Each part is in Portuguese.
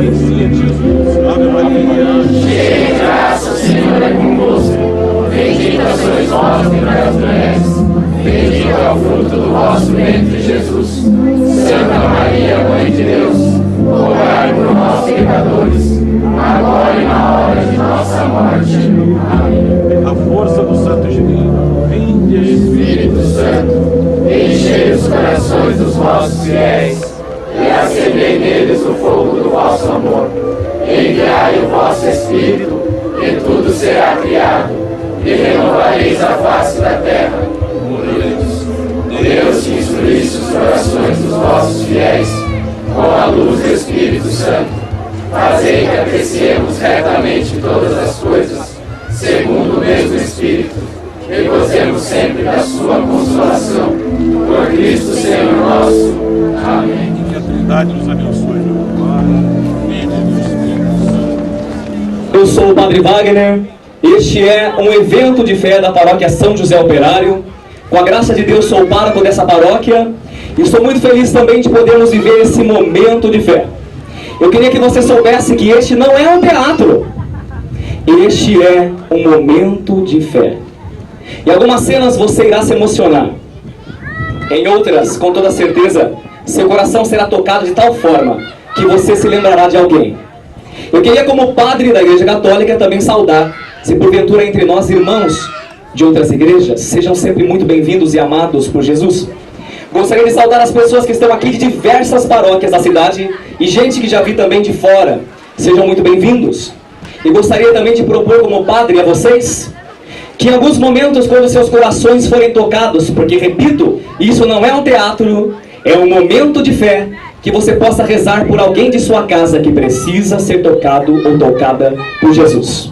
Abençoe Jesus. Ave Maria. Cheia de graça, o Senhor é convosco. Bendita sois vós entre as mulheres. Bendito é o fruto do vosso ventre, Jesus. Santa Maria, Mãe de Deus, rogai por nós, pecadores, agora e na hora de nossa morte. Amém. A força do Santo Espírito. Vinde, Espírito Santo, enchei os corações dos vossos fiéis e acendei neles o fogo do vosso amor. Enviai o vosso Espírito, e tudo será criado, e renovareis a face da terra. Deus, que instruísse os corações dos vossos fiéis com a luz do Espírito Santo, fazei que apreciemos retamente todas as coisas, segundo o mesmo Espírito, e gozemos sempre da sua consolação. Por Cristo Senhor nosso. Amém. que a Trindade nos abençoe. Pai, Filho e Espírito Santo. Eu sou o Padre Wagner. Este é um evento de fé da paróquia São José Operário. Com a graça de Deus, sou o pároco dessa paróquia e estou muito feliz também de podermos viver esse momento de fé. Eu queria que você soubesse que este não é um teatro. Este é um momento de fé. Em algumas cenas você irá se emocionar. Em outras, com toda certeza, seu coração será tocado de tal forma que você se lembrará de alguém. Eu queria, como padre da Igreja Católica, também saudar, se porventura entre nós irmãos de outras igrejas, sejam sempre muito bem-vindos e amados por Jesus. Gostaria de saudar as pessoas que estão aqui de diversas paróquias da cidade e gente que já vi também de fora. Sejam muito bem-vindos. E gostaria também de propor como padre a vocês que em alguns momentos, quando seus corações forem tocados, porque, repito, isso não é um teatro, é um momento de fé, que você possa rezar por alguém de sua casa que precisa ser tocado ou tocada por Jesus.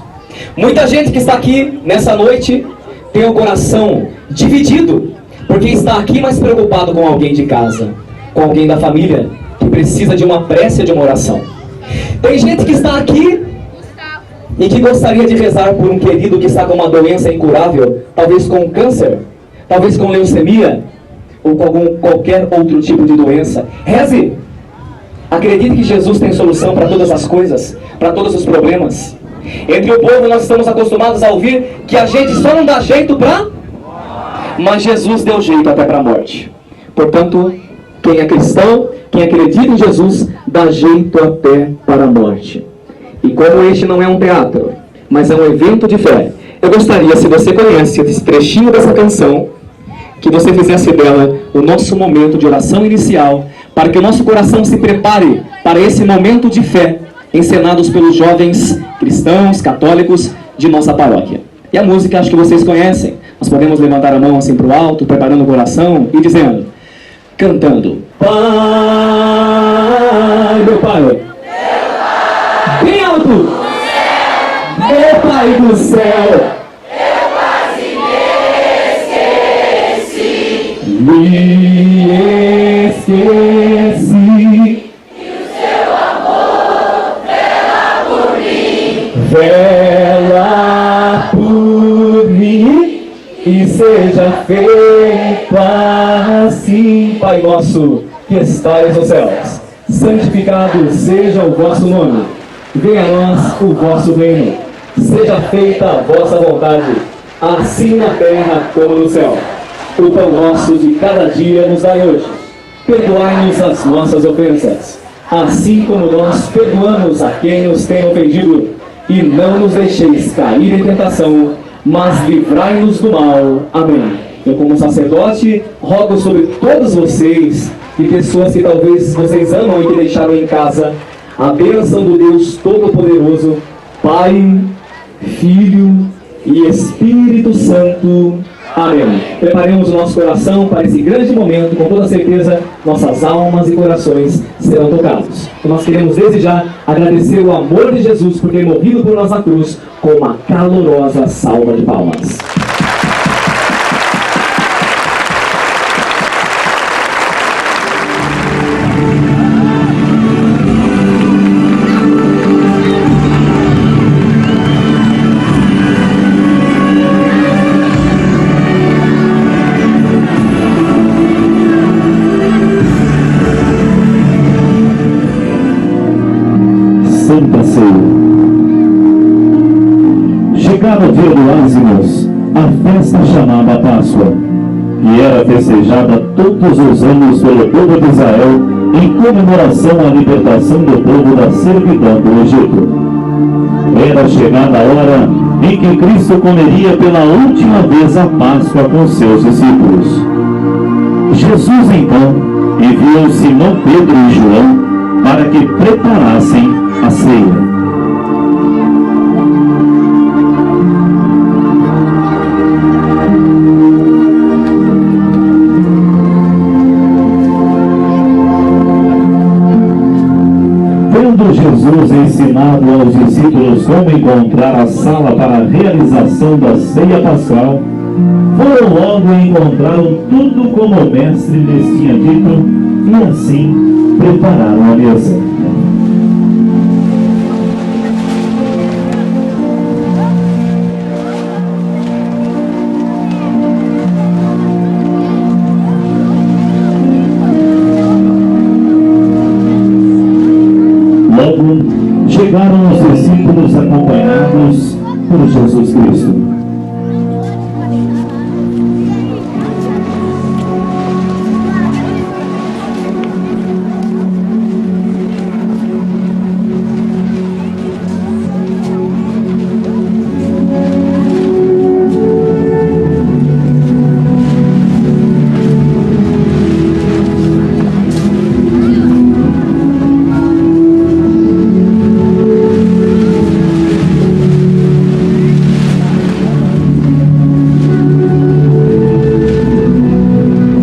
Muita gente que está aqui nessa noite tem o coração dividido, porque está aqui mais preocupado com alguém de casa, com alguém da família, que precisa de uma prece, de uma oração. Tem gente que está aqui e que gostaria de rezar por um querido que está com uma doença incurável, talvez com câncer, talvez com leucemia, ou com qualquer outro tipo de doença. Reze! Acredite que Jesus tem solução para todas as coisas, para todos os problemas. Entre o povo nós estamos acostumados a ouvir que a gente só não dá jeito para... Mas Jesus deu jeito até para a morte. Portanto, quem é cristão, quem acredita em Jesus, dá jeito até para a morte. E como este não é um teatro, mas é um evento de fé, eu gostaria, se você conhece esse trechinho dessa canção, que você fizesse dela o nosso momento de oração inicial, para que o nosso coração se prepare para esse momento de fé, encenados pelos jovens cristãos, católicos de nossa paróquia. E a música acho que vocês conhecem. Nós podemos levantar a mão assim para o alto, preparando o coração e dizendo, cantando: Pai, meu Pai, bem alto, meu Pai do céu, me esqueci, e o seu amor vela por mim, vela por mim, e seja feito assim. Pai nosso que estais nos céus, santificado seja o vosso nome, venha a nós o vosso reino, seja feita a vossa vontade, assim na terra como no céu. O pão nosso de cada dia nos dai hoje. Perdoai-nos as nossas ofensas, assim como nós perdoamos a quem nos tem ofendido. E não nos deixeis cair em tentação, mas livrai-nos do mal. Amém. Eu, como sacerdote, rogo sobre todos vocês e pessoas que talvez vocês amam e que deixaram em casa, a bênção do Deus Todo-Poderoso, Pai, Filho e Espírito Santo. Amém. Preparemos o nosso coração para esse grande momento, com toda certeza nossas almas e corações serão tocados. E nós queremos desde já agradecer o amor de Jesus por ter morrido por nós na cruz, com uma calorosa salva de palmas. Santa Ceia. Chegado o dia do Ázimos, a festa chamada Páscoa, que era festejada todos os anos pelo povo de Israel em comemoração à libertação do povo da servidão do Egito. Era chegada a hora em que Cristo comeria pela última vez a Páscoa com seus discípulos. Jesus então enviou Simão Pedro e João para que preparassem a ceia. Tendo Jesus ensinado aos discípulos como encontrar a sala para a realização da ceia pascal, foram logo e encontraram tudo como o mestre lhes tinha dito, e assim prepararam a mesa. Logo chegaram os discípulos acompanhados por Jesus Cristo.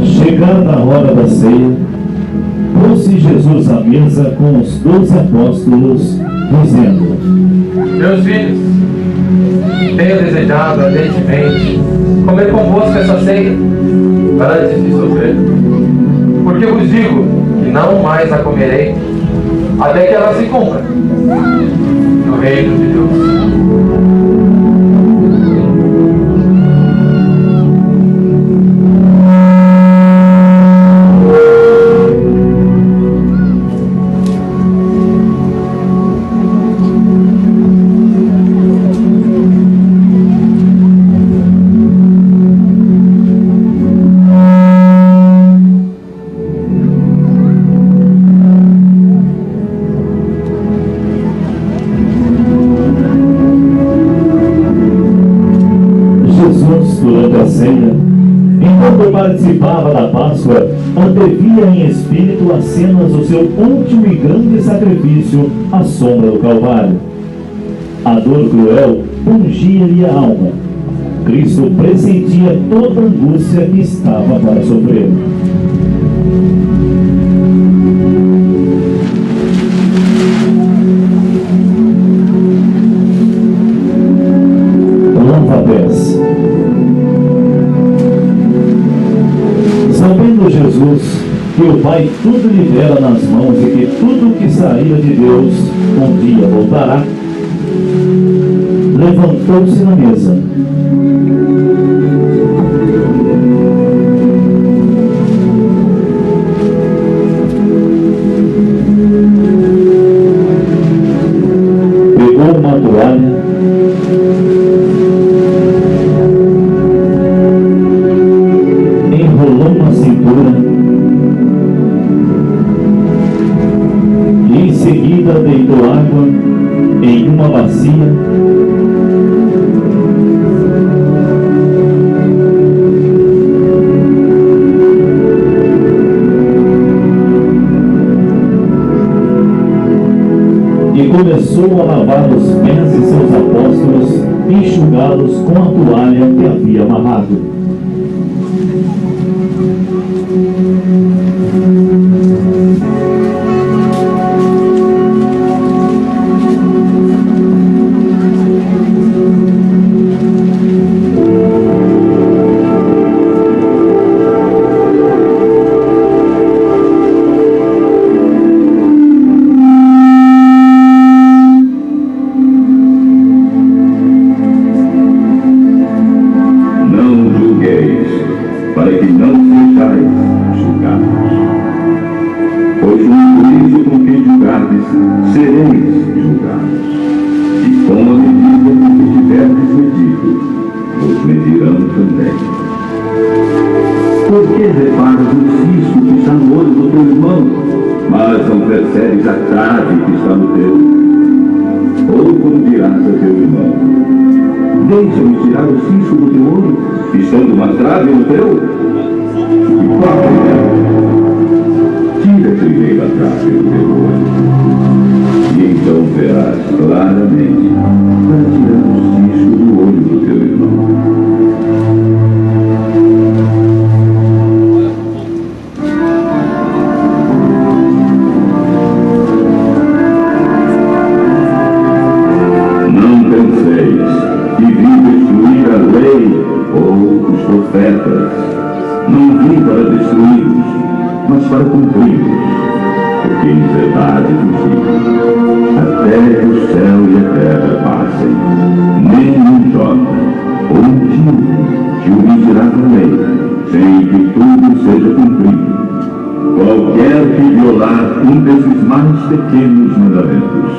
Chegada a hora da ceia, pôs-se Jesus à mesa com os 12 apóstolos, dizendo: Meus filhos, tenho desejado ardentemente comer convosco essa ceia, antes de sofrer. Porque vos digo que não mais a comerei, até que ela se cumpra no reino de Deus. Durante a ceia, enquanto participava da Páscoa, antevia em espírito as cenas do seu último e grande sacrifício à sombra do Calvário. A dor cruel pungia-lhe a alma. Cristo pressentia toda a angústia que estava para sofrer. Lava-pés. Sabendo Jesus que o Pai tudo lhe dera nas mãos e que tudo que saíra de Deus um dia voltará, levantou-se na mesa. Pegou uma toalha, enrolou na cintura e em seguida deitou água em uma bacia e começou a lavar os pés de seus apóstolos, enxugá-los com a toalha que havia amarrado. Não sereis julgados. E com a medida que tiverdes medido, vos medirão também. Por que reparas no cisco que está no olho do teu irmão, mas não percebes a trave que está no teu? Ou como dirás a teu irmão: deixa-me tirar o cisco do teu olho, estando uma trave no teu? E qual é? Tira primeiro a trave do teu olho, e então verás claramente para tirar o cisco do olho do teu irmão. Ou os profetas não vim para destruí-los, mas para cumpri-los, porque em verdade vos digo, até que o céu e a terra passem, nem um jota ou um tio te omitirá da lei, sem que tudo seja cumprido. Qualquer que violar um desses mais pequenos mandamentos,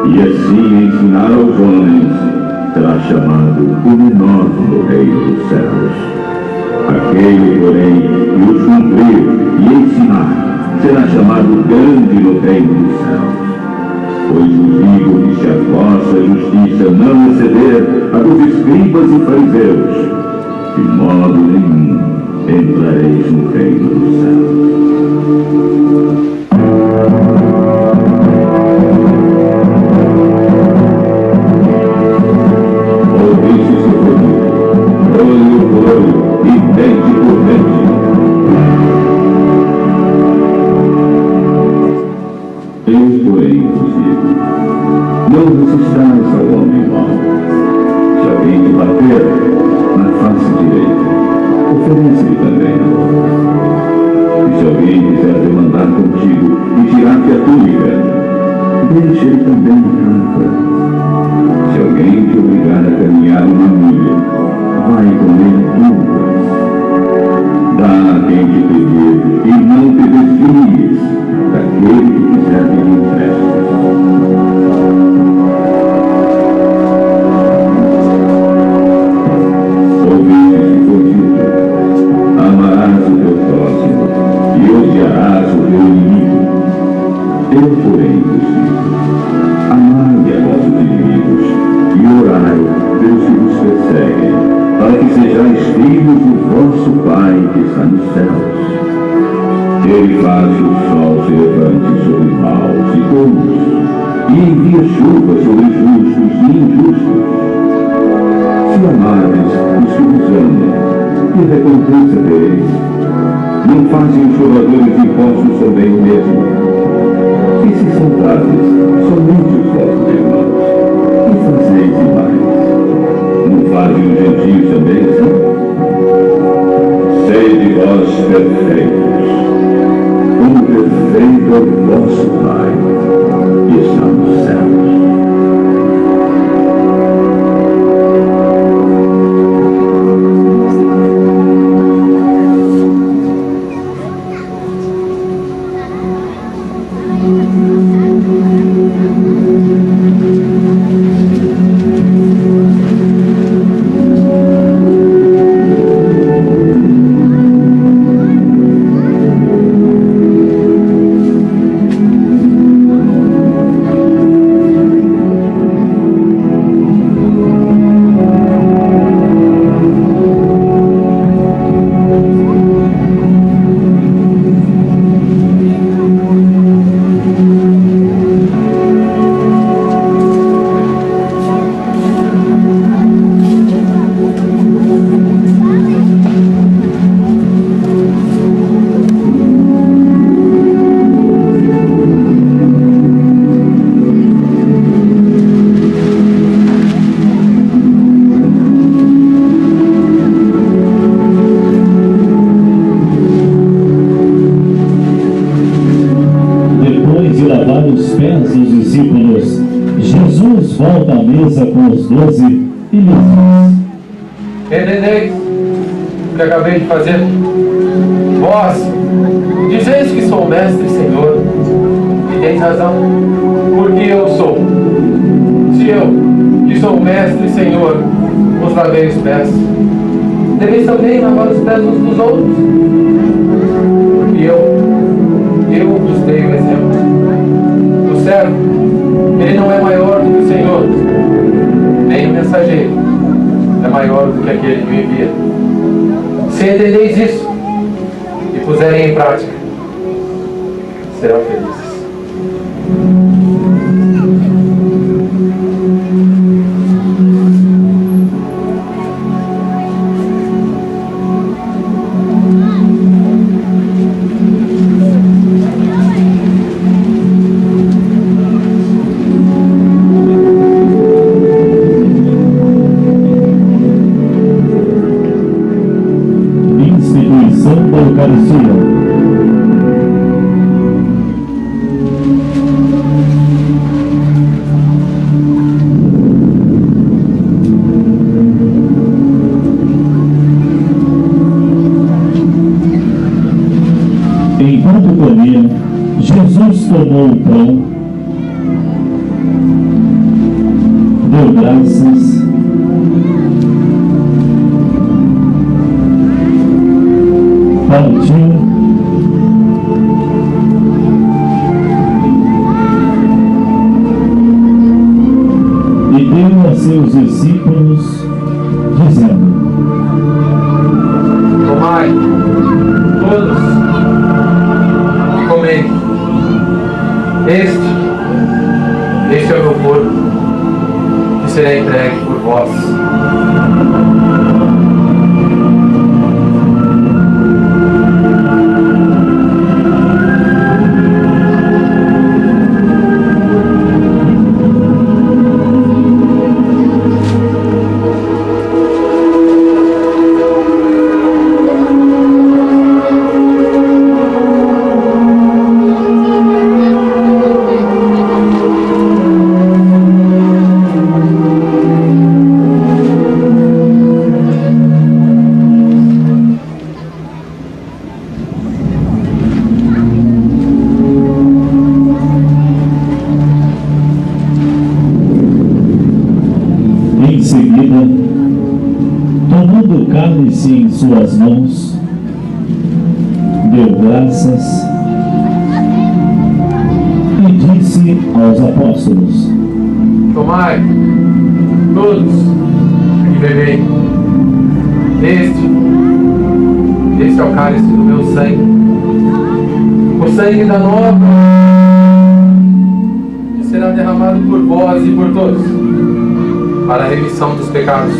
e assim ensinar aos homens, será chamado o menor no reino dos céus. Aquele, porém, que os cumprir e ensinar, será chamado grande no reino dos céus. Pois vos digo que se a vossa justiça não exceder a dos escribas e fariseus, de modo nenhum entrareis no reino dos céus. Não resistais ao homem mau. Se alguém te bater na face direita, oferece-lhe também a outra. E se alguém quiser demandar contigo e tirar-te a túnica, deixa-lhe também a capa. Se alguém te obrigar a caminhar uma milha, vai com ele 2. Dá a quem te pedir e não te desvies daquele que quiser te emprestar. Eu, porém, vos digo: amai a vossos inimigos e orai pelos que vos perseguem, para que sejais filhos do vosso Pai que está nos céus. Ele faz que o sol se levante sobre maus e bons, e envia chuva sobre justos e injustos. Se amardes os que vos amam, que recompensa tereis? Não fazem os cobradores de impostos também o mesmo? E se saudardes somente os vossos irmãos, que fazeis demais? Não fazem os gentios também assim? Sede vós perfeitos, como perfeito é o vosso Pai, que está nos céus. Volta à mesa com os 12 e lhes diz: entendeis o que acabei de fazer? Vós dizeis que sou mestre e senhor, tens razão, porque eu sou. Se eu, que sou o mestre e senhor, vos lavei os pés, deveis também lavar os pés uns dos outros. Porque eu vos dei o exemplo. O servo, ele não é maior do que o Senhor, nem o mensageiro é maior do que aquele que o envia. Se entendeis isso e puserem em prática, serão felizes. Instituição da Eucaristia. Enquanto comia, Jesus tomou o pão, deu graças, partiu e deu a seus discípulos, dizendo: Tomai, todos, e comei. Este é o meu corpo, que será entregue por vós. Em seguida, tomando o cálice em suas mãos, deu graças e disse aos apóstolos: Tomai, todos, e bebei. Este é o cálice do meu sangue, o sangue da nova, que será derramado por vós e por todos, para a remissão dos pecados.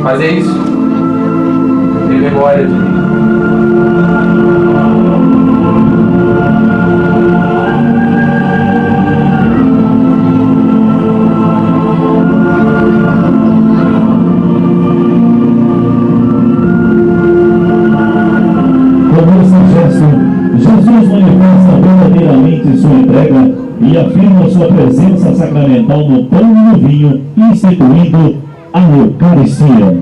Fazei isso em memória de mim. Com esse gesto, Jesus manifesta verdadeiramente sua entrega e afirma sua presença sacramental no pão e no vinho, instituindo a Eucaristia.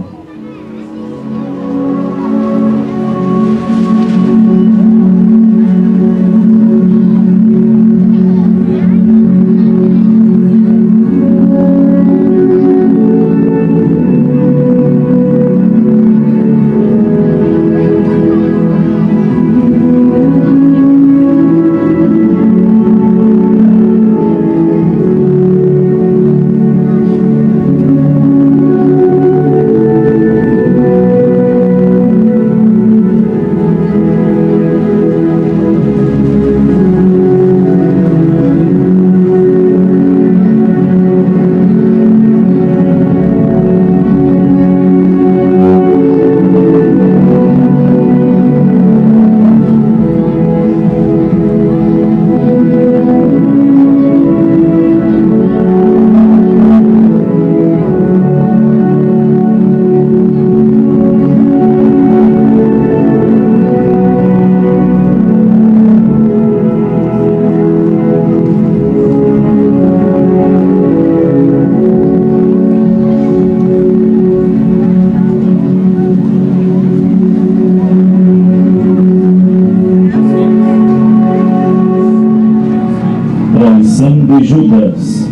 Judas.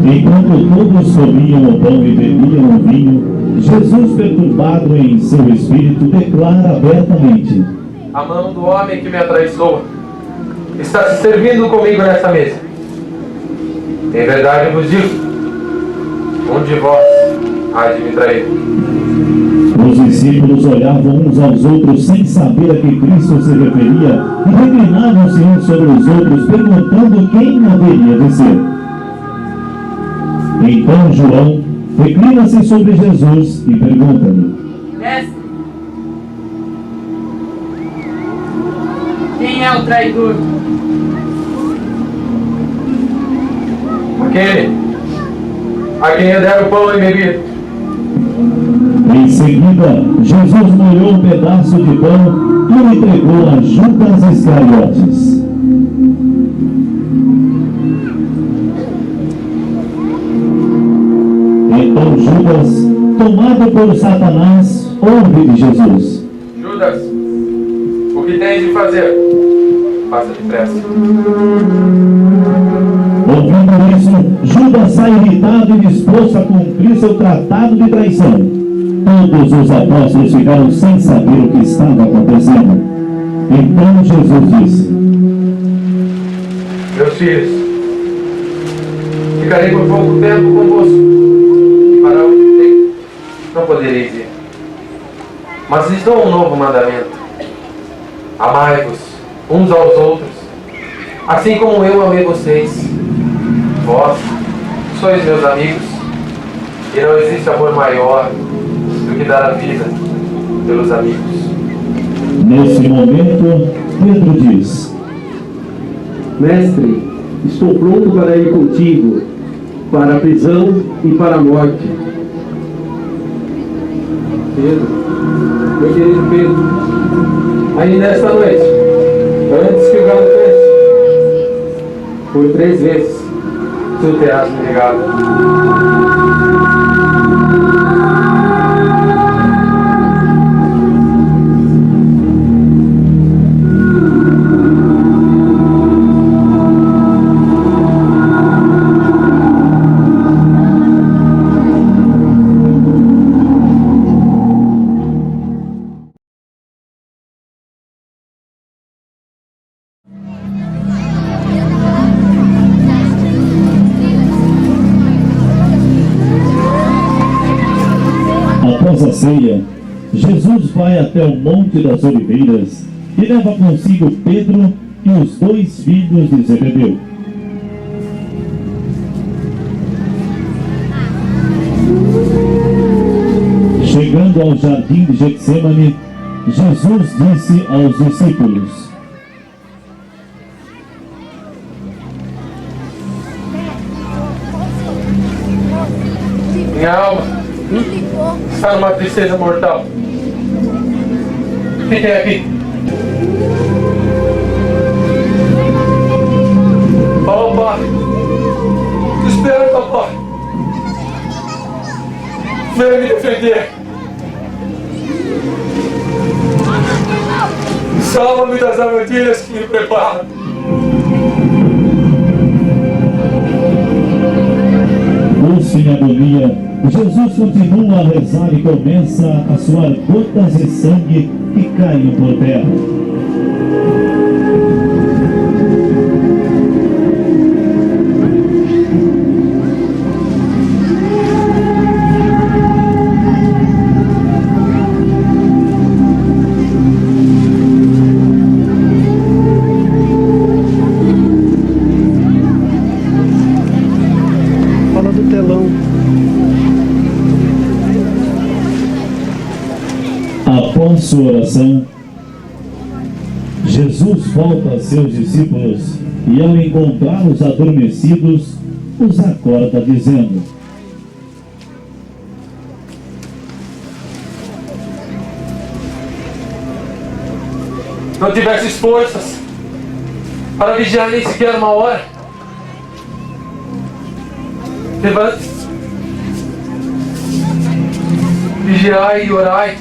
Enquanto todos comiam o pão e bebiam o vinho, Jesus, perturbado em seu espírito, declara abertamente: A mão do homem que me atraiçoa está se servindo comigo nessa mesa. Em verdade eu vos digo, um de vós há de me trair. Os discípulos olhavam uns aos outros sem saber a que Cristo se referia e reclinavam-se uns sobre os outros, perguntando quem haveria de ser. Então João reclina-se sobre Jesus e pergunta-lhe: Mestre, quem é o traidor? Aquele a quem eu der o pão e bebida. Em seguida, Jesus molhou um pedaço de pão e o entregou a Judas Iscariotes. Então Judas, tomado por Satanás, ouve de Jesus: Judas, o que tens de fazer? Faça depressa. Ouvindo isso, Judas sai irritado e disposto a cumprir seu tratado de traição. Todos os apóstolos ficaram sem saber o que estava acontecendo. Então Jesus disse: Meus filhos, ficarei por pouco tempo convosco, e para onde tenho não podereis ir. Mas lhes dou um novo mandamento: amai-vos uns aos outros, assim como eu amei vocês. Vós sois meus amigos, e não existe amor maior do que dar a vida pelos amigos. Nesse momento, Pedro diz: Mestre, estou pronto para ir contigo, para a prisão e para a morte. Pedro, meu querido Pedro, ainda esta noite, antes que o galo cante, por 3 vezes tu terás me negado. Após a ceia, Jesus vai até o Monte das Oliveiras e leva consigo Pedro e os 2 filhos de Zebedeu. Chegando ao jardim de Getsêmani, Jesus disse aos discípulos: Minha alma está numa tristeza mortal. Fiquem aqui. Oh, Pai, te espero, papai. Venha me defender. Salva-me das armadilhas que me preparam. Curso em agonia, Jesus continua a rezar e começa a suar gotas de sangue que caem por terra. Fala do telão. Após sua oração, Jesus volta a seus discípulos e, ao encontrá-los adormecidos, os acorda dizendo: Não tivesses forças para vigiar nem sequer 1 hora. Levante-se, vigiai e orai.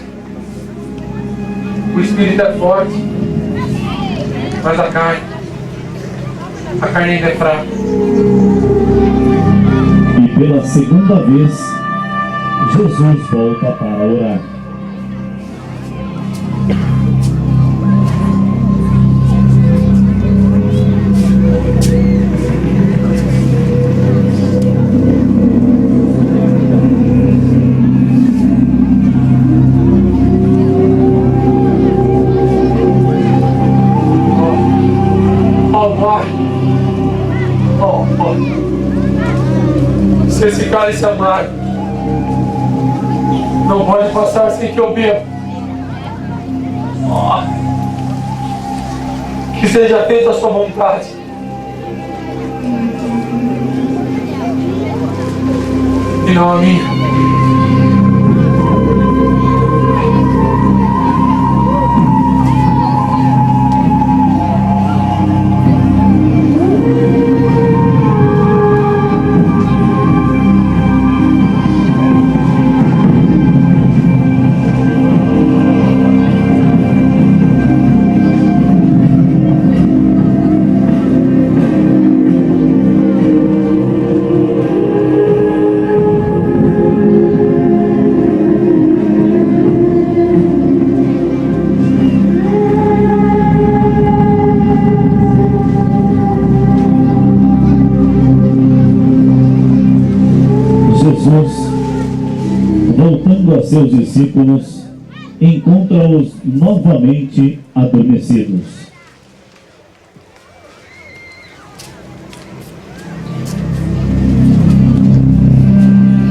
O espírito é forte, mas a carne A carne ainda é fraca. E pela segunda vez, Jesus volta para orar. Se esse cálice amargo não pode passar sem que eu beba. Que seja feita a sua vontade. E não a minha. Voltando a seus discípulos, encontra-os novamente adormecidos.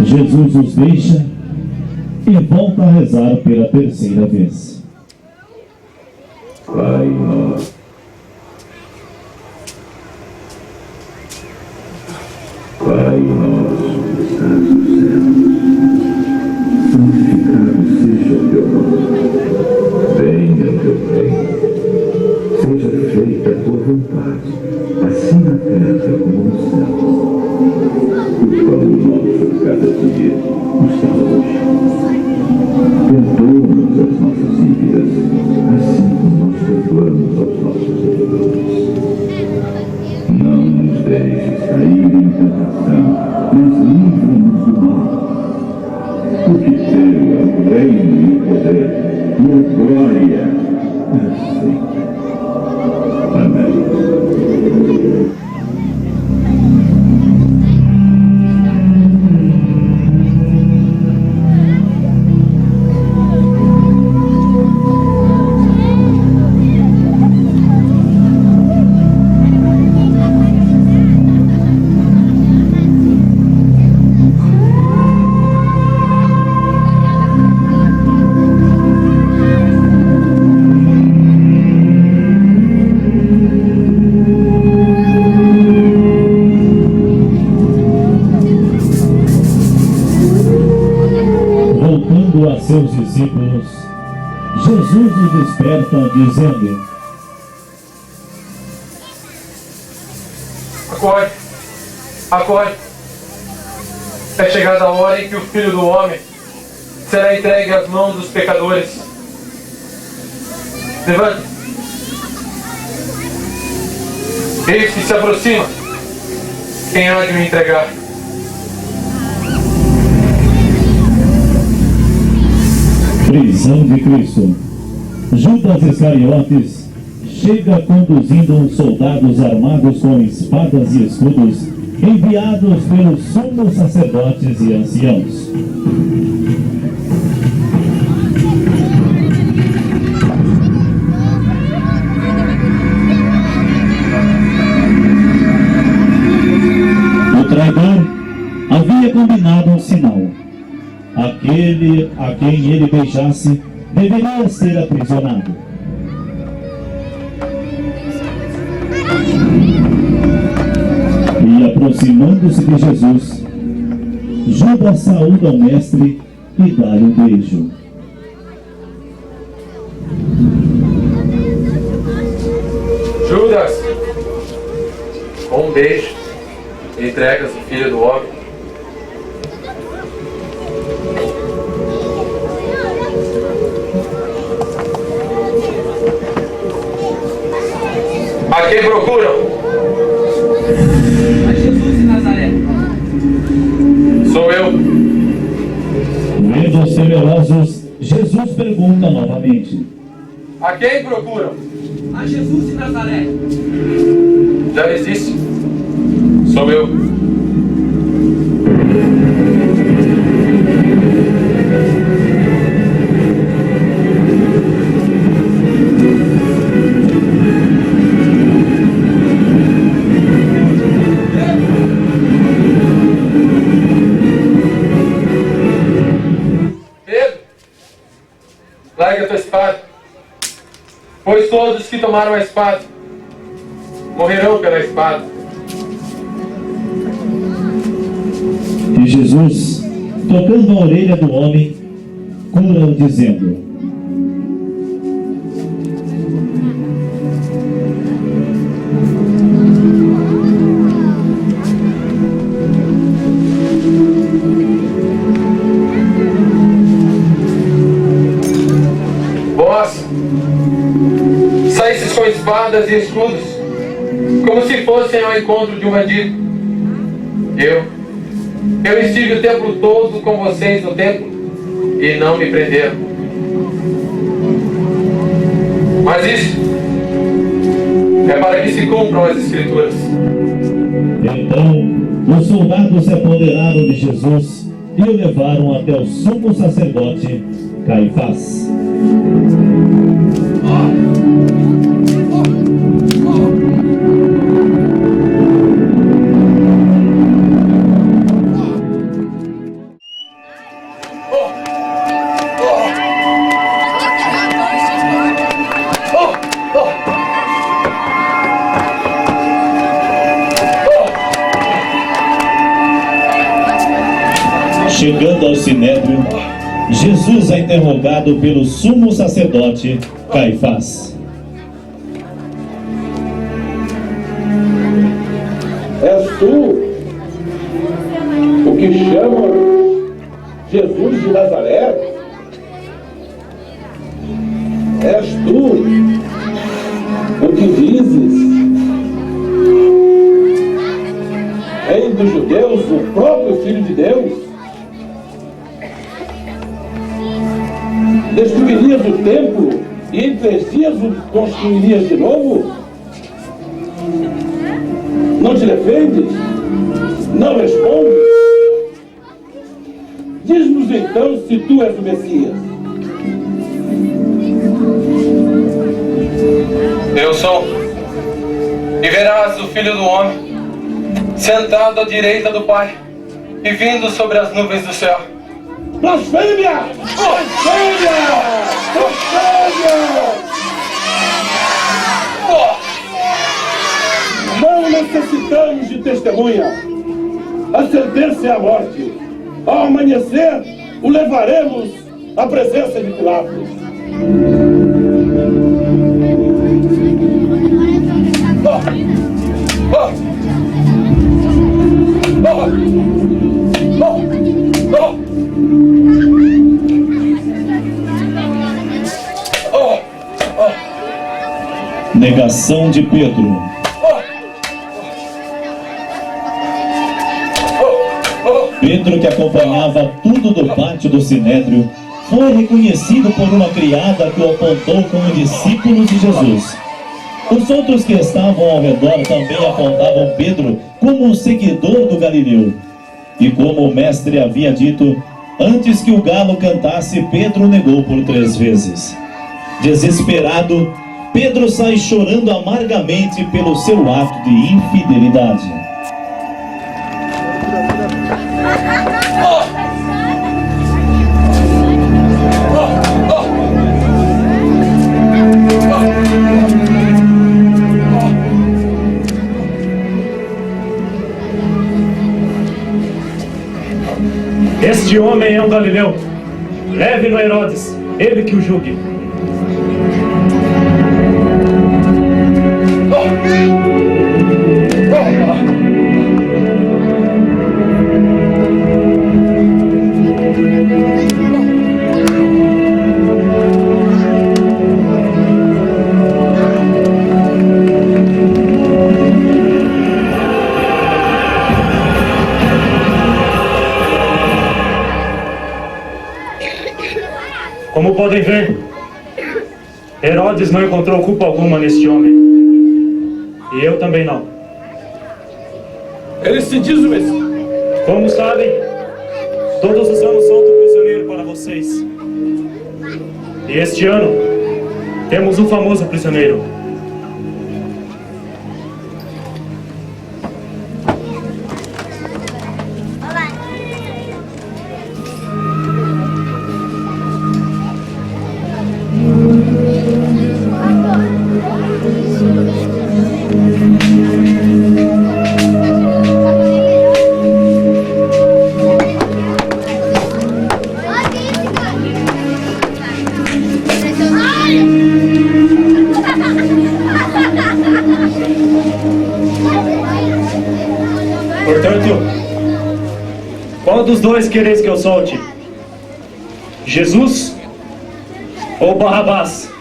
Jesus os deixa e volta a rezar pela terceira vez. Pai nosso, Pai nosso que estás no céu, santificado seja o teu nome. Venha o teu reino. Seja feita a tua vontade, assim na terra como no céu. O pão nosso de cada dia nos dá hoje. Perdoa-nos as nossas dívidas, assim como nós perdoamos aos nossos devedores. Não nos deixes cair em tentação, mas livra-nos do mal. Porque teu é o reino e o poder e a glória para sempre. Amém. A seus discípulos, Jesus os desperta dizendo: Acorde, acorde. É chegada a hora em que o Filho do Homem será entregue às mãos dos pecadores. Levante. Eis que se aproxima quem há de me entregar. Prisão de Cristo. Judas Iscariotes chega conduzindo uns soldados armados com espadas e escudos, enviados pelos sumos sacerdotes e anciãos. O traidor havia combinado um sinal. Aquele a quem ele beijasse deveria ser aprisionado. E aproximando-se de Jesus, Judas saúda o mestre e dá-lhe um beijo. Judas, com um beijo, entregas o Filho do Homem. A quem procuram? Jesus pergunta novamente: A quem procuram? A Jesus de Nazaré. Já lhes disse. Sou eu. Pedro, larga a tua espada, pois todos que tomaram a espada morrerão pela espada. E Jesus, tocando a orelha do homem, cura-o, dizendo: Vós saístes com espadas e escudos, como se fossem ao encontro de um bandido. Eu estive o tempo todo com vocês no templo e não me prenderam. Mas isso é para que se cumpram as Escrituras. Então os soldados se apoderaram de Jesus e o levaram até o sumo sacerdote Caifás. Chegando ao Sinédrio, Jesus é interrogado pelo sumo sacerdote Caifás. És tu o que chama Jesus de Nazaré? És tu o que dizes? Rei dos judeus, o próprio Filho de Deus? Destruirias o templo e em 3 dias o construirias de novo? Não te defendes? Não respondes? Diz-nos então se tu és o Messias. Eu sou. E verás o Filho do Homem sentado à direita do Pai e vindo sobre as nuvens do céu. Blasfêmia! Blasfêmia! Blasfêmia! Não necessitamos de testemunha. A sentença é a morte. Ao amanhecer, o levaremos à presença de Pilatos. Negação de Pedro. Pedro, que acompanhava tudo do pátio do Sinédrio, foi reconhecido por uma criada que o apontou como discípulo de Jesus. Os outros que estavam ao redor também apontavam Pedro como um seguidor do Galileu. E como o mestre havia dito, antes que o galo cantasse, Pedro negou por 3 vezes. Desesperado, Pedro sai chorando amargamente pelo seu ato de infidelidade. Este homem é um galileu. Leve-no a Herodes, ele que o julgue. podem ver, Herodes não encontrou culpa alguma neste homem. E eu também não. Ele se diz o Messias. Como sabem, todos os anos solto prisioneiro para vocês. E este ano, temos um famoso prisioneiro. Portanto, qual dos dois quereis que eu solte? Jesus ou Barrabás?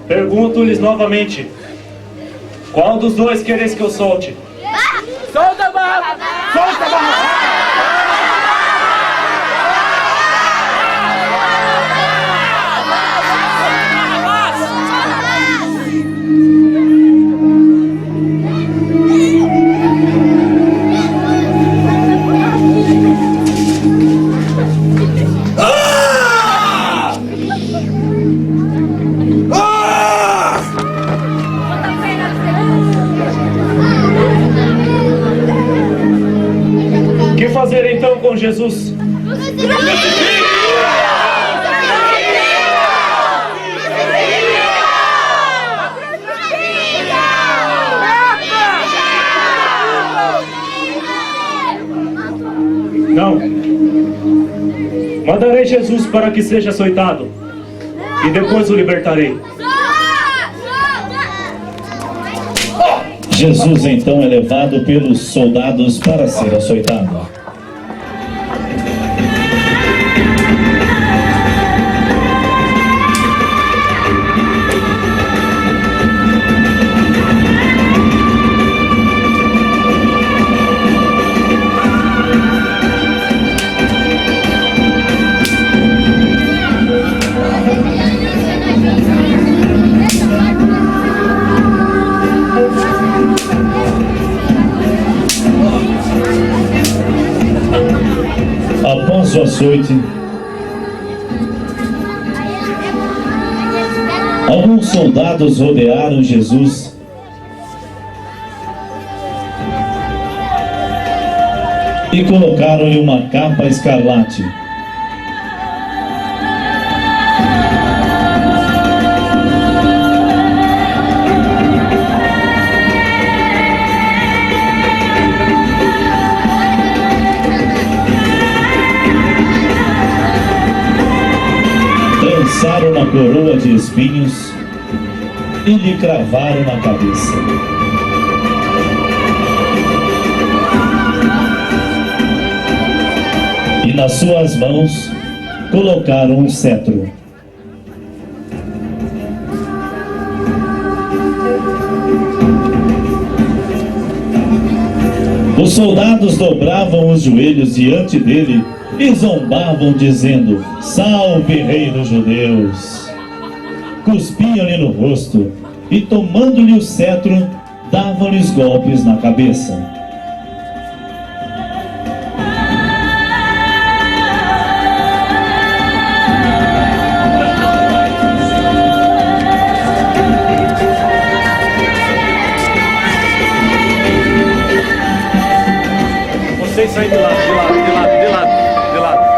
Pergunto-lhes novamente, qual dos dois quereis que eu solte? Solta Barrabás! Solta Barrabás! O que fazer então com Jesus? Não. Mandarei Jesus para que seja açoitado e depois o libertarei. Jesus então é levado pelos soldados para ser açoitado. Após o açoite, alguns soldados rodearam Jesus e colocaram-lhe uma capa escarlate. Lançaram uma coroa de espinhos e lhe cravaram na cabeça. E nas suas mãos colocaram um cetro. Os soldados dobravam os joelhos diante dele e zombavam, dizendo: "Salve, rei dos judeus!" Cuspiam-lhe no rosto e, tomando-lhe o cetro, davam-lhes golpes na cabeça. Vocês saem de lado, de lado, de lado, de lado, de lado.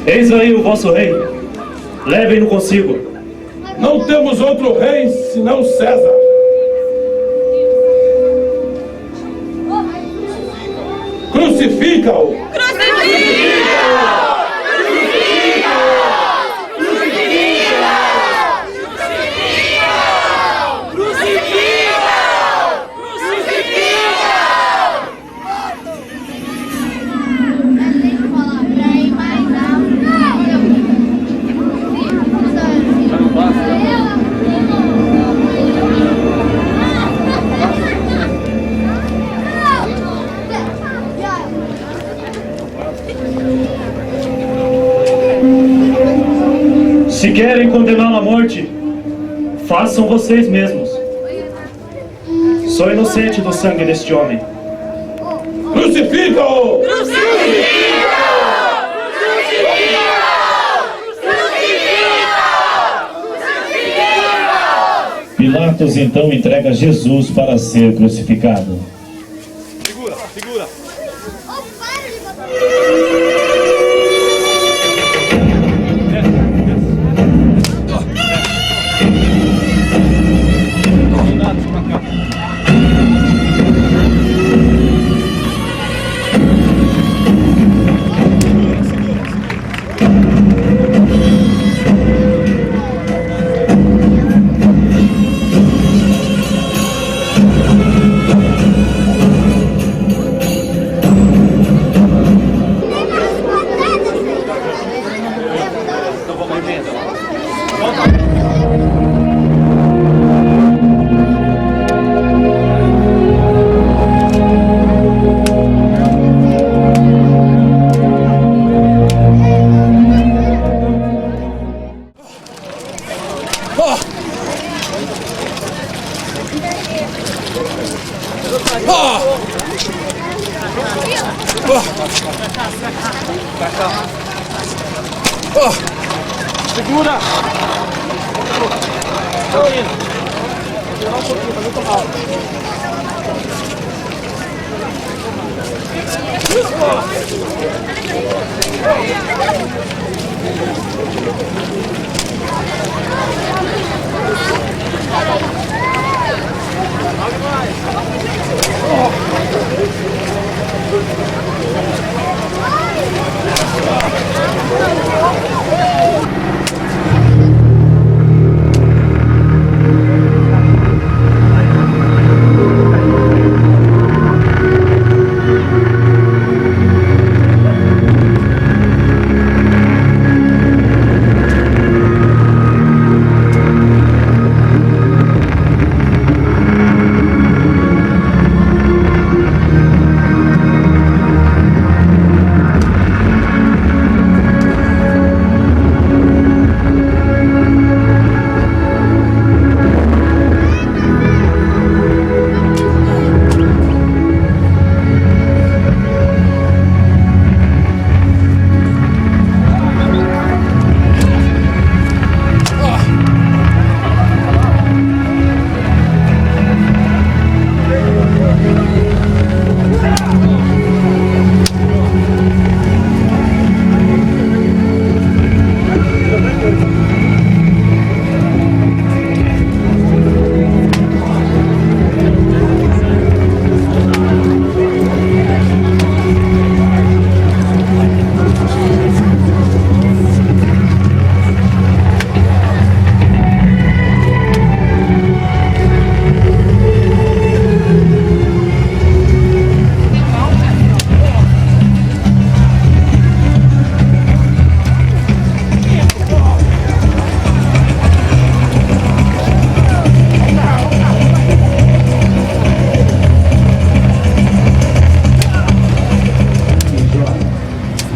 Eis aí o vosso rei. Levem-no consigo. Não temos outro rei senão César. Crucifica-o! Se querem condená-lo à morte, façam vocês mesmos. Sou inocente do sangue deste homem. Crucifica-o! Pilatos então entrega Jesus para ser crucificado. Segura, segura. Segura!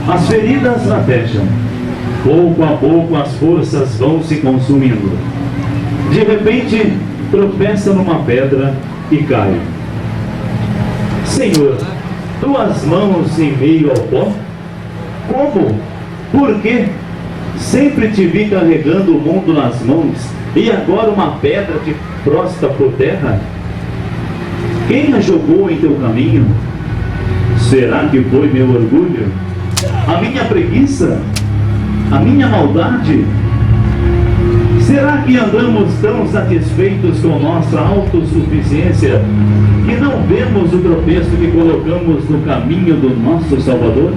As feridas latejam. Pouco a pouco as forças vão se consumindo. De repente, tropeça numa pedra e cai. Senhor, tuas mãos em meio ao pó? Como? Por quê? Sempre te vi carregando o mundo nas mãos e agora uma pedra te prostra por terra? Quem a jogou em teu caminho? Será que foi meu orgulho? A minha preguiça? a minha maldade? Será que andamos tão satisfeitos com nossa autossuficiência que não vemos o tropeço que colocamos no caminho do nosso Salvador?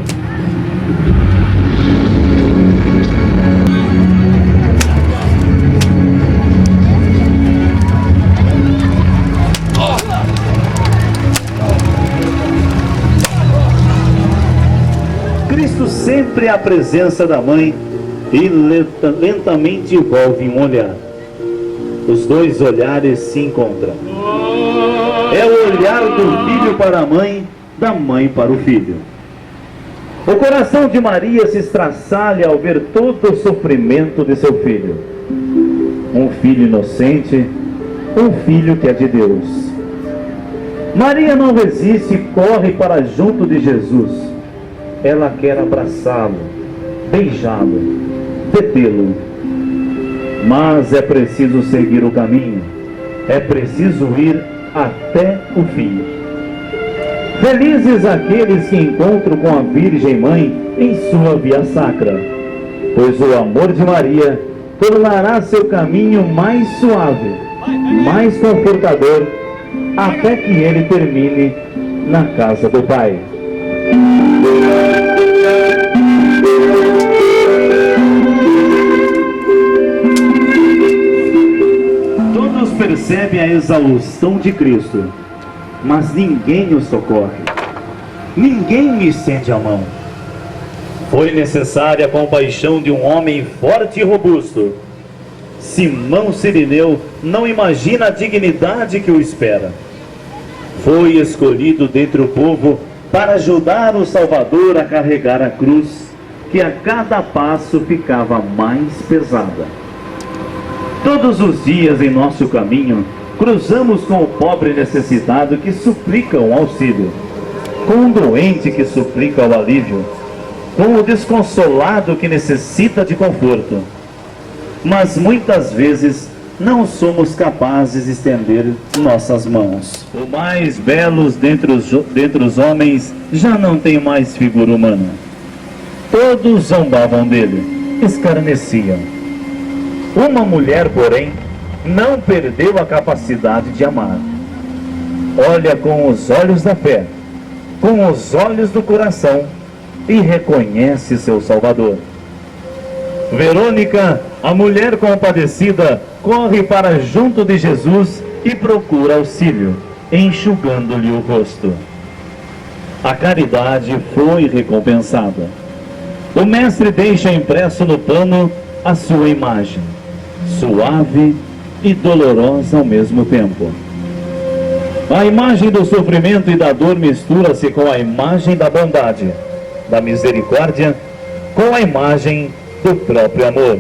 Cristo sempre é a presença da mãe e lentamente volve um olhar. Os dois olhares se encontram. É o olhar do filho para a mãe, da mãe para o filho. O coração de Maria se estraçalha ao ver todo o sofrimento de seu filho. Um filho inocente, um filho que é de Deus. Maria não resiste e corre para junto de Jesus. Ela quer abraçá-lo, beijá-lo, detê-lo. Mas é preciso seguir o caminho. É preciso ir até o fim. Felizes aqueles que encontram com a Virgem Mãe em sua via sacra, pois o amor de Maria tornará seu caminho mais suave, mais confortador, até que ele termine na casa do Pai. Todos percebem a exaustão de Cristo, mas ninguém o socorre, ninguém me estende a mão. Foi necessária a compaixão de um homem forte e robusto. Simão Cirineu não imagina a dignidade que o espera. Foi escolhido dentre o povo para ajudar o Salvador a carregar a cruz, que a cada passo ficava mais pesada. Todos os dias em nosso caminho, cruzamos com o pobre necessitado que suplica um auxílio, com o doente que suplica o alívio, com o desconsolado que necessita de conforto. Mas muitas vezes não somos capazes de estender nossas mãos. Os mais belos dentre os homens já não tem mais figura humana. Todos zombavam dele, escarneciam. Uma mulher, porém, não perdeu a capacidade de amar. Olha com os olhos da fé, com os olhos do coração, e reconhece seu Salvador. Verônica, a mulher compadecida, corre para junto de Jesus e procura auxílio, enxugando-lhe o rosto. A caridade foi recompensada. O mestre deixa impresso no pano a sua imagem, suave e dolorosa ao mesmo tempo. A imagem do sofrimento e da dor mistura-se com a imagem da bondade, da misericórdia, com a imagem do próprio amor.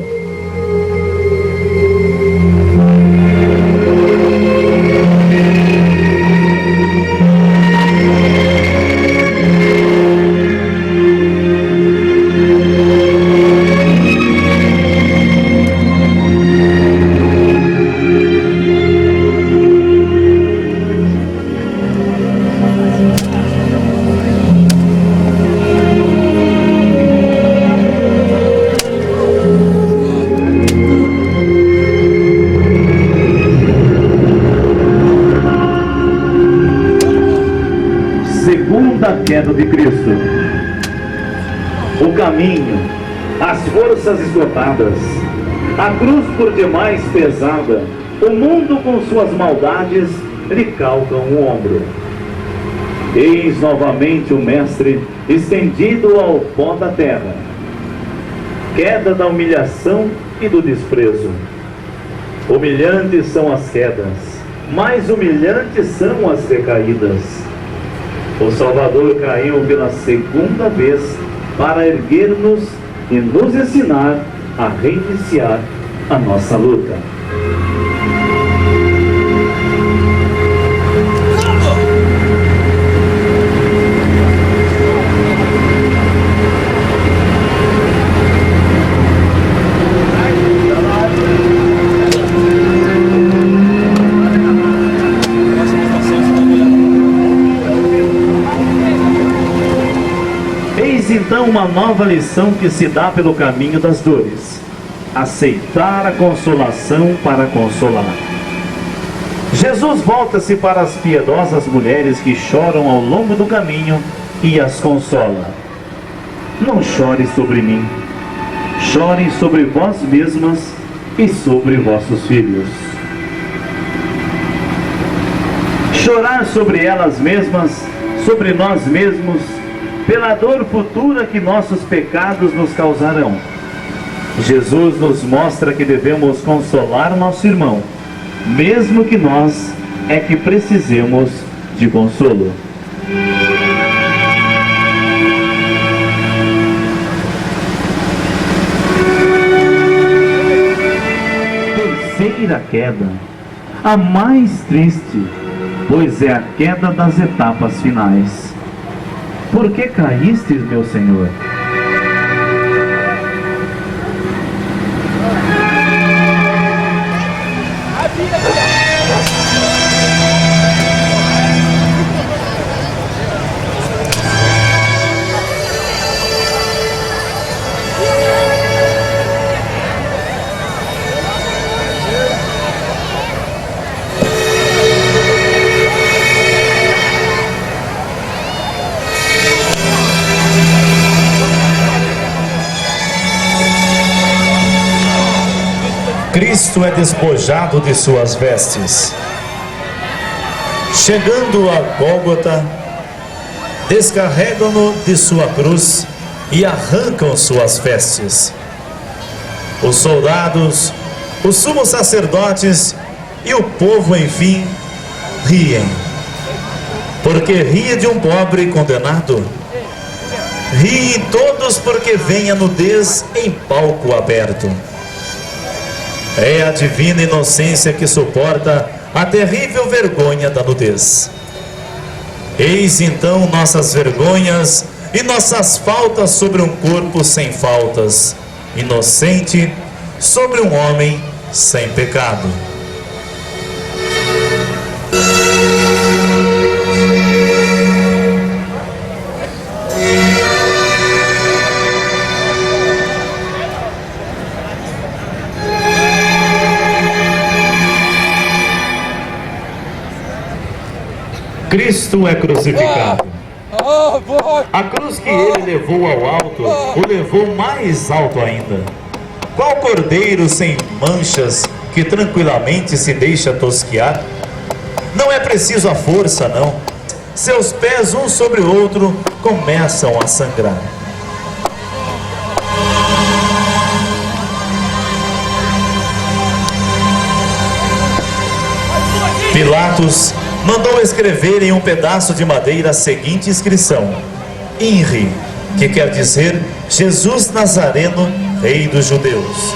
Segunda queda de Cristo. O caminho, as forças esgotadas, a cruz por demais pesada, o mundo com suas maldades lhe calcam o ombro. Eis novamente o Mestre estendido ao pó da terra. Queda da humilhação e do desprezo. Humilhantes são as quedas, mais humilhantes são as recaídas. O Salvador caiu pela segunda vez para erguer-nos e nos ensinar a reiniciar a nossa luta. Eis então uma nova lição que se dá pelo caminho das dores: aceitar a consolação para consolar. Jesus volta-se para as piedosas mulheres que choram ao longo do caminho e as consola. Não chore sobre mim, chore sobre vós mesmas e sobre vossos filhos. Chorar sobre elas mesmas, sobre nós mesmos, pela dor futura que nossos pecados nos causarão. Jesus nos mostra que devemos consolar nosso irmão, mesmo que nós é que precisemos de consolo. Terceira queda, a mais triste, pois é a queda das etapas finais. Por que caístes, meu Senhor? Cristo é despojado de suas vestes. Chegando a Gólgota, descarregam-no de sua cruz e arrancam suas vestes. Os soldados, os sumos sacerdotes e o povo, enfim, riem. Porque ri de um pobre condenado. Riem todos porque vem a nudez em palco aberto. É a divina inocência que suporta a terrível vergonha da nudez. Eis então nossas vergonhas e nossas faltas sobre um corpo sem faltas, inocente sobre um homem sem pecado. Cristo é crucificado. A cruz que ele levou ao alto, o levou mais alto ainda. Qual cordeiro sem manchas que tranquilamente se deixa tosquiar? Não é preciso a força, não. Seus pés um sobre o outro começam a sangrar. Pilatos mandou escrever em um pedaço de madeira a seguinte inscrição: INRI, que quer dizer Jesus Nazareno, Rei dos Judeus.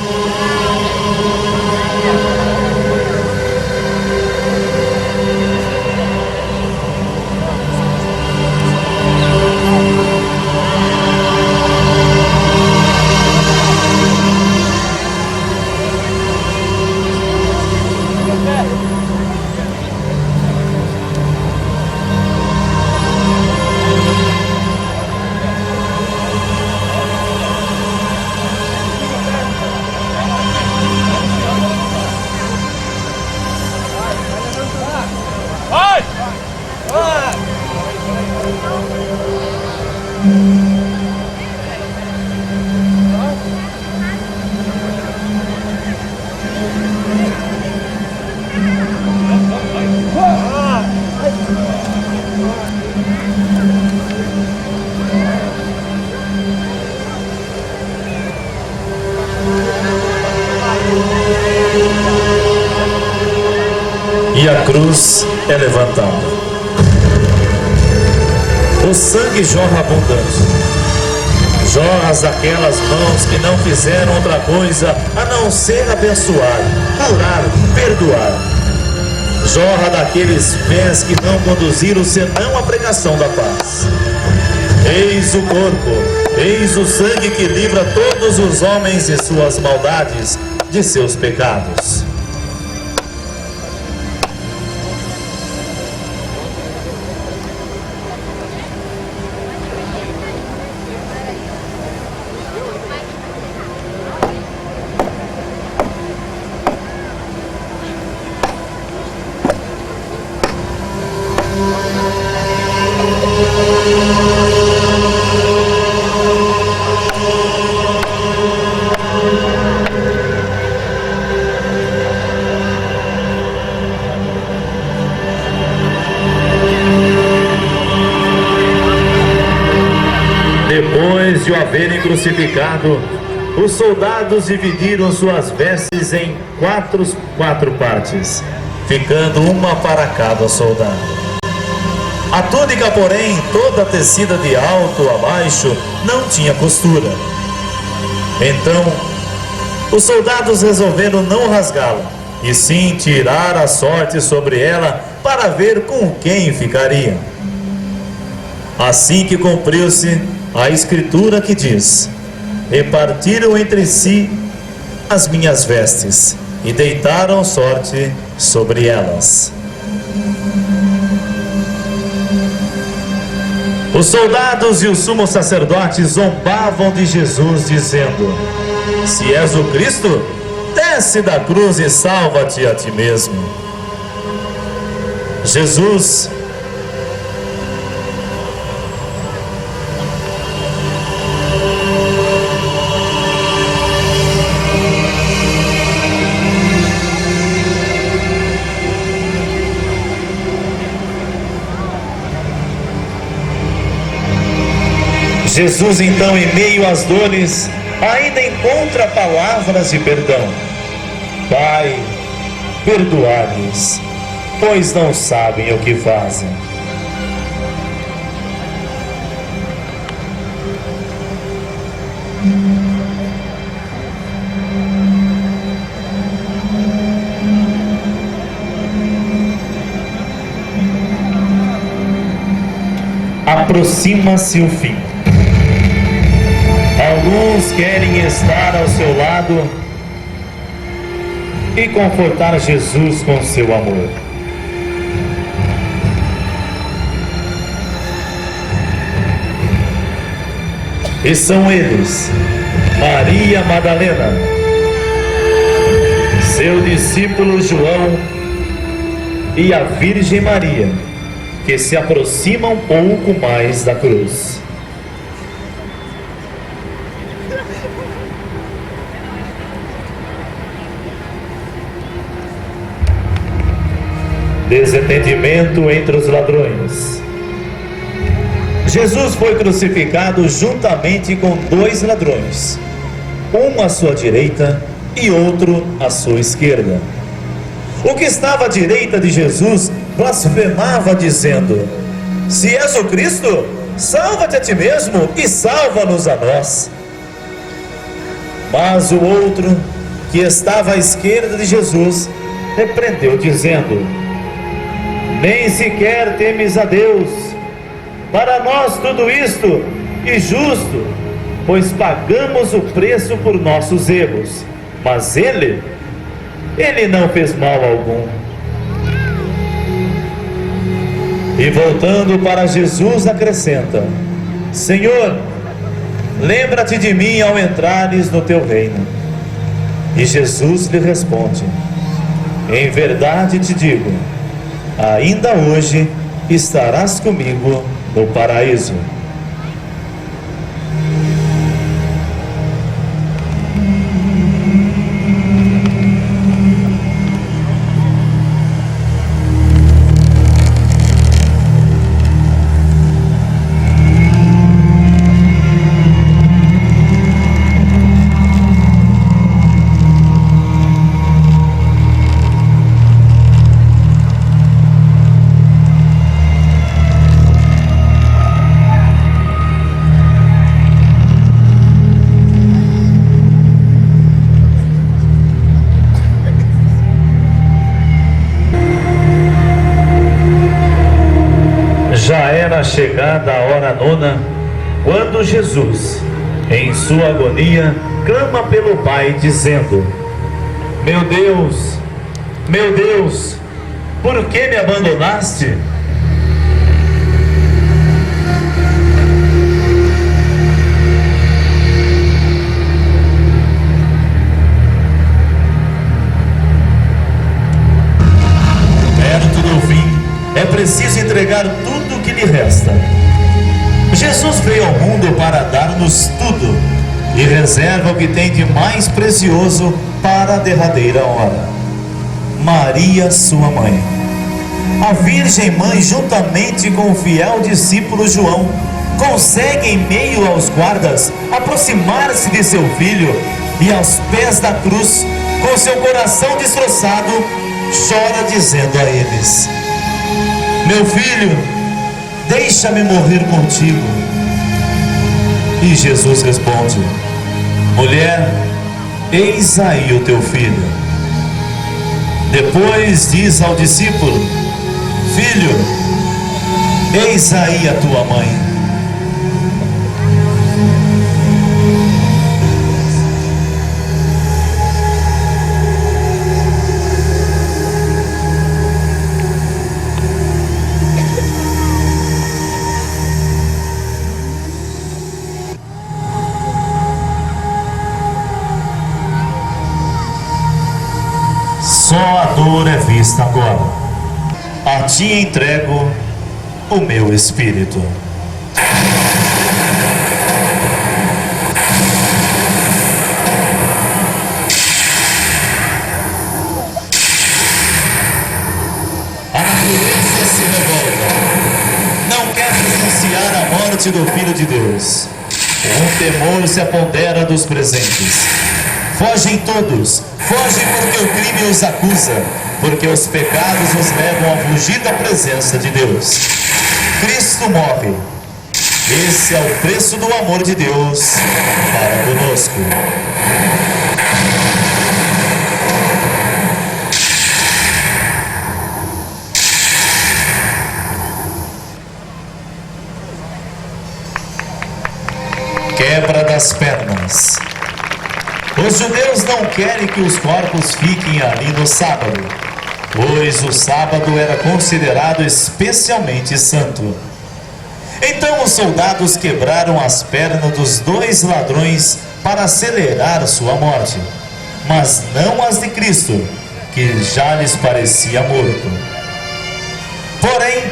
E a cruz é levantada. O sangue jorra abundante. Jorra daquelas mãos que não fizeram outra coisa a não ser abençoar, curar, perdoar. Jorra daqueles pés que não conduziram senão a pregação da paz. Eis o corpo, eis o sangue que livra todos os homens de suas maldades, de seus pecados. de o haverem crucificado, os soldados dividiram suas vestes em quatro partes, ficando uma para cada soldado. A túnica, porém, toda tecida de alto a baixo, não tinha costura. Então, os soldados resolveram não rasgá-la, e sim tirar a sorte sobre ela para ver com quem ficaria. Assim que cumpriu-se a escritura que diz: repartiram entre si as minhas vestes e deitaram sorte sobre elas. Os soldados e os sumos sacerdotes zombavam de Jesus, dizendo: se és o Cristo, desce da cruz e salva-te a ti mesmo. Jesus então, em meio às dores, ainda encontra palavras de perdão. Pai, perdoai-lhes, pois não sabem o que fazem. Aproxima-se o fim. Alguns querem estar ao seu lado e confortar Jesus com seu amor. E são eles: Maria Madalena, seu discípulo João e a Virgem Maria, que se aproximam um pouco mais da cruz. Desentendimento entre os ladrões. Jesus foi crucificado juntamente com dois ladrões, um à sua direita e outro à sua esquerda. O que estava à direita de Jesus blasfemava, dizendo: se és o Cristo, salva-te a ti mesmo e salva-nos a nós. Mas o outro, que estava à esquerda de Jesus, repreendeu, dizendo: nem sequer temes a Deus. Para nós tudo isto é justo, pois pagamos o preço por nossos erros. Mas ele não fez mal algum. E voltando para Jesus, acrescenta: Senhor, lembra-te de mim ao entrares no teu reino. E Jesus lhe responde: em verdade te digo, ainda hoje estarás comigo no paraíso. Chegada a hora nona, quando Jesus, em sua agonia, clama pelo Pai, dizendo: meu Deus, por que me abandonaste? Perto do fim, é preciso entregar tudo que lhe resta. Jesus veio ao mundo para dar-nos tudo e reserva o que tem de mais precioso para a derradeira hora: Maria, sua mãe. A Virgem Mãe, juntamente com o fiel discípulo João, consegue, em meio aos guardas, aproximar-se de seu filho e, aos pés da cruz, com seu coração destroçado, chora dizendo a eles: meu filho, deixa-me morrer contigo. E Jesus responde: mulher, eis aí o teu filho. Depois diz ao discípulo: filho, eis aí a tua mãe. Só a dor é vista agora. A ti entrego o meu espírito. A natureza se revolta. Não quer presenciar a morte do Filho de Deus. Um temor se apodera dos presentes. Fogem todos, fogem porque o crime os acusa, porque os pecados os levam a fugir da presença de Deus. Cristo morre. Esse é o preço do amor de Deus para conosco. Quebra das pernas. Os judeus não querem que os corpos fiquem ali no sábado, pois o sábado era considerado especialmente santo. Então os soldados quebraram as pernas dos dois ladrões para acelerar sua morte, mas não as de Cristo, que já lhes parecia morto. Porém,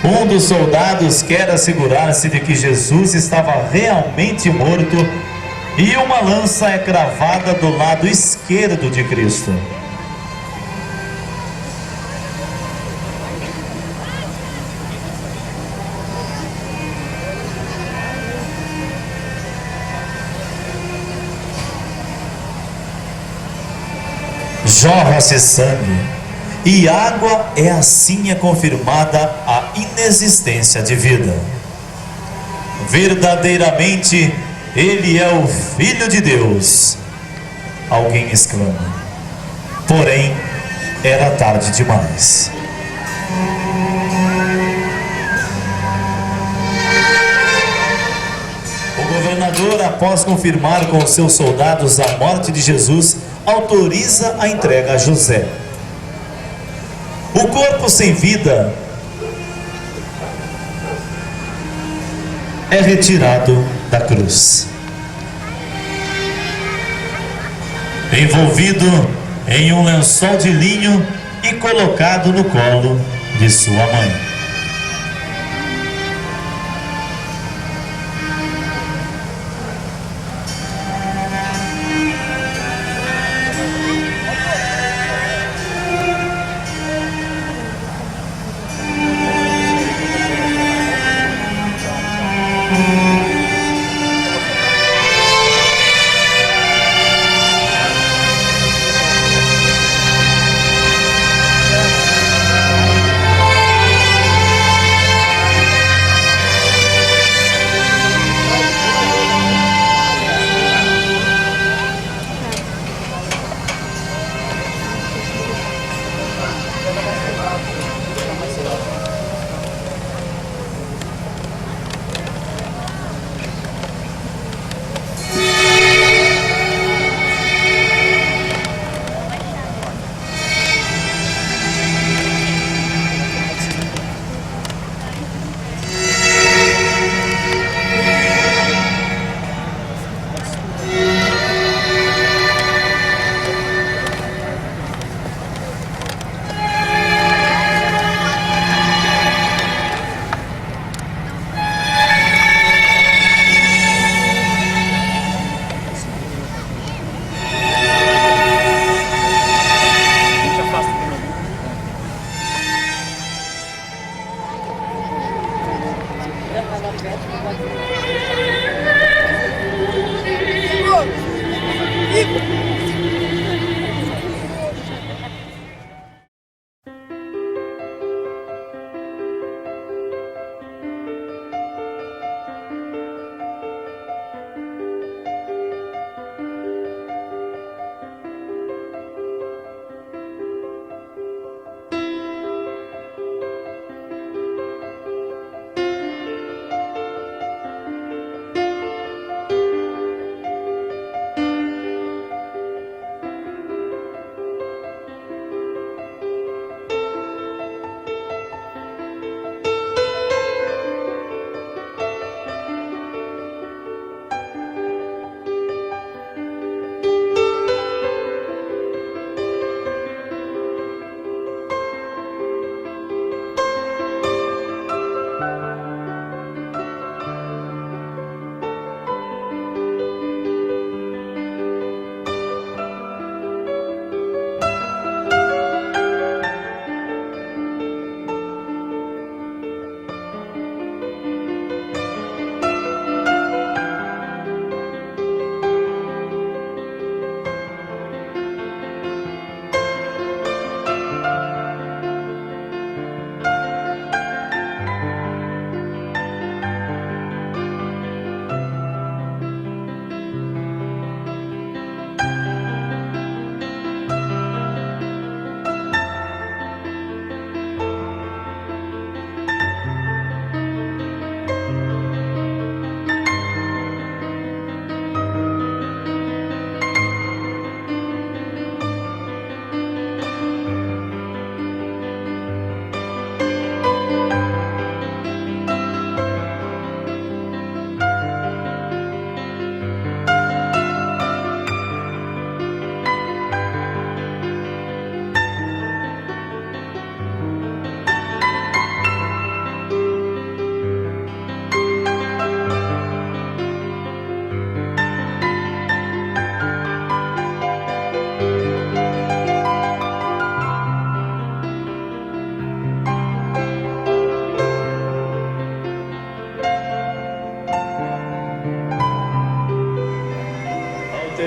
um dos soldados quer assegurar-se de que Jesus estava realmente morto, e uma lança é cravada do lado esquerdo de Cristo. Jorra-se sangue, e água, é assim confirmada a inexistência de vida. Verdadeiramente, Ele é o Filho de Deus, alguém exclama. Porém, era tarde demais. O governador, após confirmar com os seus soldados a morte de Jesus, autoriza a entrega a José. O corpo sem vida é retirado da cruz, envolvido em um lençol de linho e colocado no colo de sua mãe.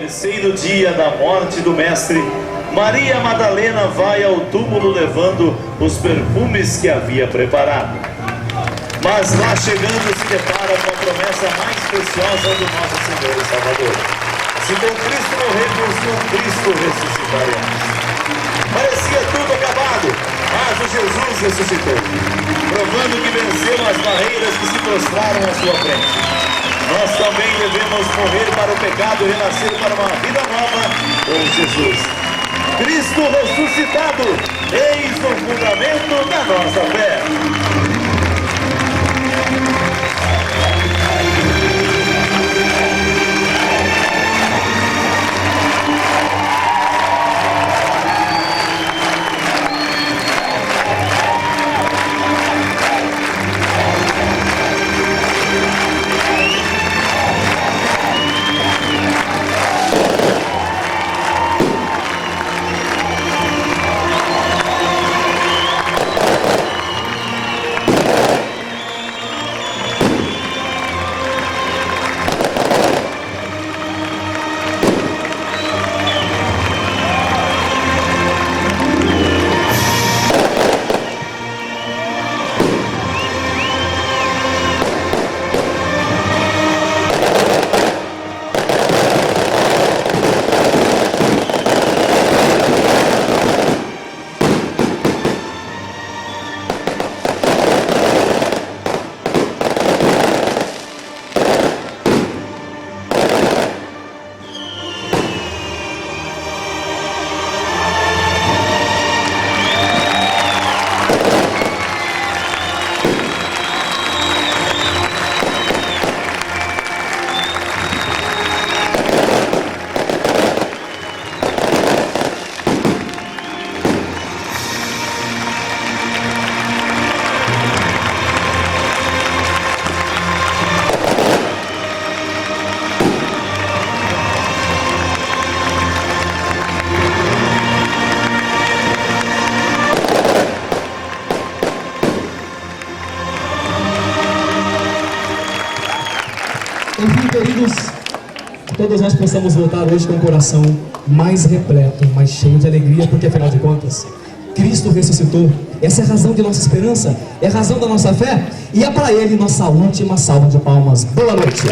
terceiro dia da morte do Mestre, Maria Madalena vai ao túmulo levando os perfumes que havia preparado. Mas lá chegando se depara com a promessa mais preciosa do nosso Senhor e Salvador: se com Cristo morremos, com Cristo ressuscitaremos. Parecia tudo acabado, mas o Jesus ressuscitou, provando que venceu as barreiras que se prostraram à sua frente. Nós também devemos morrer para o pecado e renascer para uma vida nova com Jesus. Cristo ressuscitado, eis o fundamento da nossa fé. Enfim, queridos, todos nós possamos voltar hoje com o coração mais repleto, mais cheio de alegria, porque afinal de contas, Cristo ressuscitou. Essa é a razão de nossa esperança, é a razão da nossa fé, e é para Ele nossa última salva de palmas. Boa noite.